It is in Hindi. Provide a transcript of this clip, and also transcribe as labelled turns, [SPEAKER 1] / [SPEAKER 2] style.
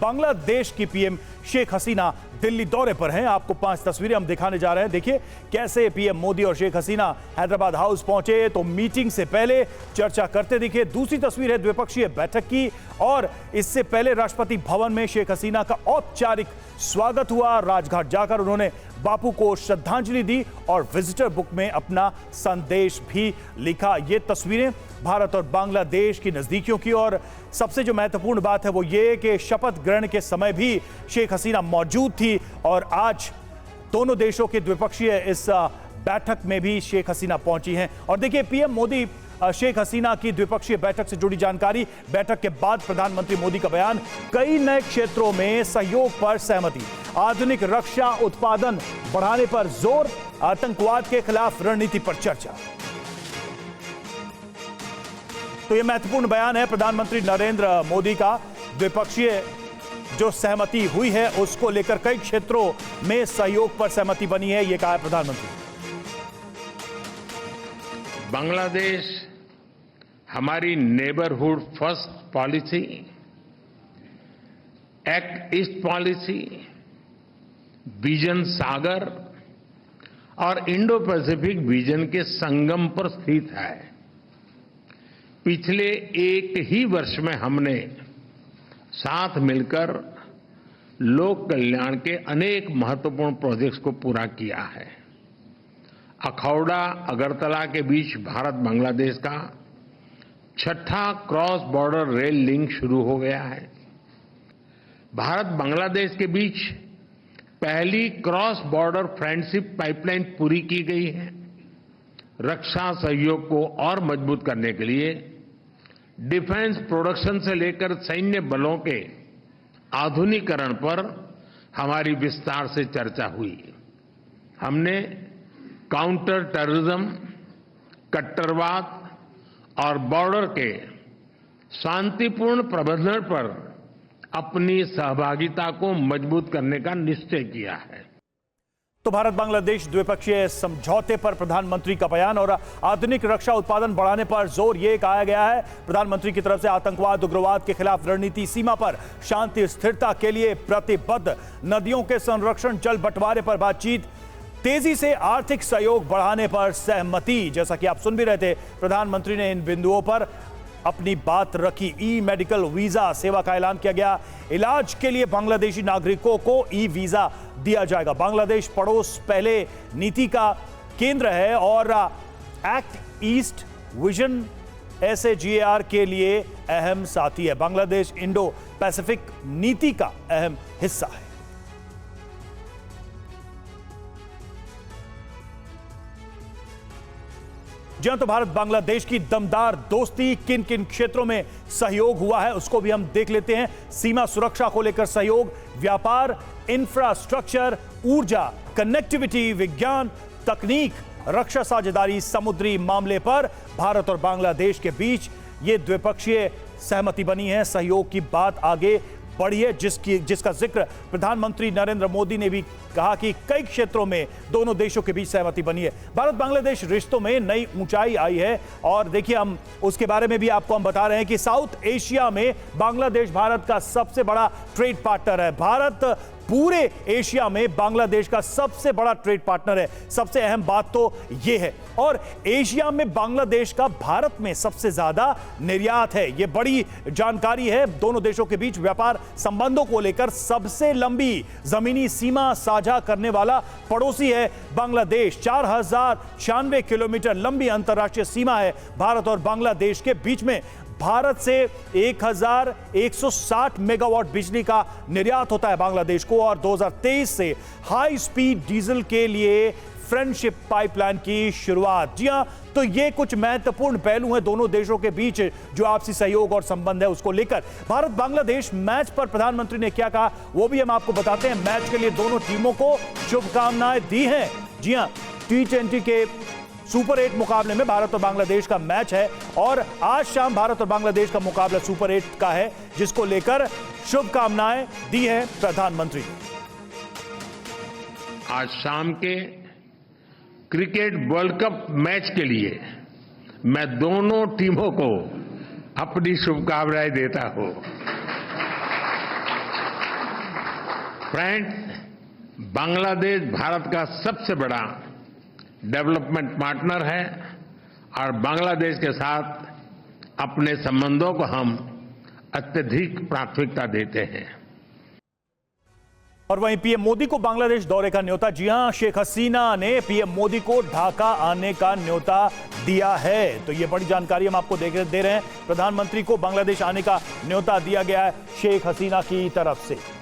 [SPEAKER 1] बांग्लादेश की पीएम शेख हसीना दिल्ली दौरे पर हैं। आपको 5 तस्वीरें हम दिखाने जा रहे हैं। देखिए कैसे पीएम मोदी और शेख हसीना हैदराबाद हाउस पहुंचे तो मीटिंग से पहले चर्चा करते दिखे। दूसरी तस्वीर है द्विपक्षीय बैठक की और इससे पहले राष्ट्रपति भवन में शेख हसीना का औपचारिक स्वागत हुआ। राजघाट जाकर उन्होंने बापू को श्रद्धांजलि दी और विजिटर बुक में अपना संदेश भी लिखा। ये तस्वीरें भारत और बांग्लादेश की नजदीकियों की और सबसे जो महत्वपूर्ण बात है वो ये कि शपथ ग्रहण के समय भी शेख हसीना मौजूद थी और आज दोनों देशों के द्विपक्षीय इस बैठक में भी शेख हसीना पहुंची हैं। और देखिए पीएम मोदी शेख हसीना की द्विपक्षीय बैठक से जुड़ी जानकारी। बैठक के बाद प्रधानमंत्री मोदी का बयान, कई नए क्षेत्रों में सहयोग पर सहमति, आधुनिक रक्षा उत्पादन बढ़ाने पर जोर, आतंकवाद के खिलाफ रणनीति पर चर्चा। तो यह महत्वपूर्ण बयान है प्रधानमंत्री नरेंद्र मोदी का। द्विपक्षीय जो सहमति हुई है उसको लेकर कई क्षेत्रों में सहयोग पर सहमति बनी है, यह कहा है प्रधानमंत्री।
[SPEAKER 2] बांग्लादेश हमारी neighbourhood first policy, act east policy, vision Sagar और इंडो पैसिफिक विजन के संगम पर स्थित है। पिछले एक ही वर्ष में हमने साथ मिलकर लोक कल्याण के अनेक महत्वपूर्ण प्रोजेक्ट्स को पूरा किया है। अखौड़ा अगरतला के बीच भारत बांग्लादेश का 6ठा क्रॉस बॉर्डर रेल लिंक शुरू हो गया है। भारत बांग्लादेश के बीच पहली क्रॉस बॉर्डर फ्रेंडशिप पाइपलाइन पूरी की गई है। रक्षा सहयोग को और मजबूत करने के लिए डिफेंस प्रोडक्शन से लेकर सैन्य बलों के आधुनिकीकरण पर हमारी विस्तार से चर्चा हुई। हमने काउंटर टेररिज्म, कट्टरवाद और बॉर्डर के शांतिपूर्ण प्रबंधन पर अपनी सहभागिता को मजबूत करने का निश्चय किया है।
[SPEAKER 1] तो भारत बांग्लादेश द्विपक्षीय समझौते पर प्रधानमंत्री का बयान और आधुनिक रक्षा उत्पादन बढ़ाने पर जोर, ये कहा गया है प्रधानमंत्री की तरफ से। आतंकवाद उग्रवाद के खिलाफ रणनीति, सीमा पर शांति स्थिरता के लिए प्रतिबद्ध, नदियों के संरक्षण, जल बंटवारे पर बातचीत, तेजी से आर्थिक सहयोग बढ़ाने पर सहमति। जैसा कि आप सुन भी रहे थे, प्रधानमंत्री ने इन बिंदुओं पर अपनी बात रखी। ई मेडिकल वीजा सेवा का ऐलान किया गया। इलाज के लिए बांग्लादेशी नागरिकों को ई वीजा दिया जाएगा। बांग्लादेश पड़ोस पहले नीति का केंद्र है और एक्ट ईस्ट विजन SAGAR के लिए अहम साथी है। बांग्लादेश इंडो पैसिफिक नीति का अहम हिस्सा है। जहां तो भारत बांग्लादेश की दमदार दोस्ती, किन किन क्षेत्रों में सहयोग हुआ है उसको भी हम देख लेते हैं। सीमा सुरक्षा को लेकर सहयोग, व्यापार, इंफ्रास्ट्रक्चर, ऊर्जा, कनेक्टिविटी, विज्ञान, तकनीक, रक्षा साझेदारी, समुद्री मामले पर भारत और बांग्लादेश के बीच ये द्विपक्षीय सहमति बनी है। सहयोग की बात आगे बढ़ी है जिसका जिक्र प्रधानमंत्री नरेंद्र मोदी ने भी कहा कि कई क्षेत्रों में दोनों देशों के बीच सहमति बनी है। भारत बांग्लादेश रिश्तों में नई ऊंचाई आई है और देखिए हम उसके बारे में भी आपको हम बता रहे हैं कि साउथ एशिया में बांग्लादेश भारत का सबसे बड़ा ट्रेड पार्टनर है। भारत पूरे एशिया में बांग्लादेश का सबसे बड़ा ट्रेड पार्टनर है। सबसे अहम बात तो यह है। और एशिया में बांग्लादेश का भारत में सबसे ज्यादा निर्यात है। यह बड़ी जानकारी है। दोनों देशों के बीच व्यापार संबंधों को लेकर सबसे लंबी जमीनी सीमा साझा करने वाला पड़ोसी है बांग्लादेश। 4096 किलोमीटर लंबी अंतर्राष्ट्रीय सीमा है भारत और बांग्लादेश के बीच में। भारत से 1160 मेगावाट बिजली का निर्यात होता है बांग्लादेश को और 2023 से हाई स्पीड डीजल के लिए फ्रेंडशिप पाइपलाइन की शुरुआत। जी हां, तो ये कुछ महत्वपूर्ण पहलू हैं दोनों देशों के बीच जो आपसी सहयोग और संबंध है उसको लेकर। भारत बांग्लादेश मैच पर प्रधानमंत्री ने क्या कहा वो भी हम आपको बताते हैं। मैच के लिए दोनों टीमों को शुभकामनाएं दी हैं। जी हां, T20 के सुपर 8 मुकाबले में भारत और बांग्लादेश का मैच है और आज शाम भारत और बांग्लादेश का मुकाबला सुपर 8 का है जिसको लेकर शुभकामनाएं दी है प्रधानमंत्री।
[SPEAKER 2] आज शाम के क्रिकेट वर्ल्ड कप मैच के लिए मैं दोनों टीमों को अपनी शुभकामनाएं देता हूं। फ्रेंड्स, बांग्लादेश भारत का सबसे बड़ा डेवलपमेंट पार्टनर है और बांग्लादेश के साथ अपने संबंधों को हम अत्यधिक प्राथमिकता देते हैं।
[SPEAKER 1] और वहीं पीएम मोदी को बांग्लादेश दौरे का न्योता, जी हां, शेख हसीना ने पीएम मोदी को ढाका आने का न्योता दिया है। तो ये बड़ी जानकारी हम आपको दे रहे हैं। प्रधानमंत्री को बांग्लादेश आने का न्योता दिया गया है शेख हसीना की तरफ से।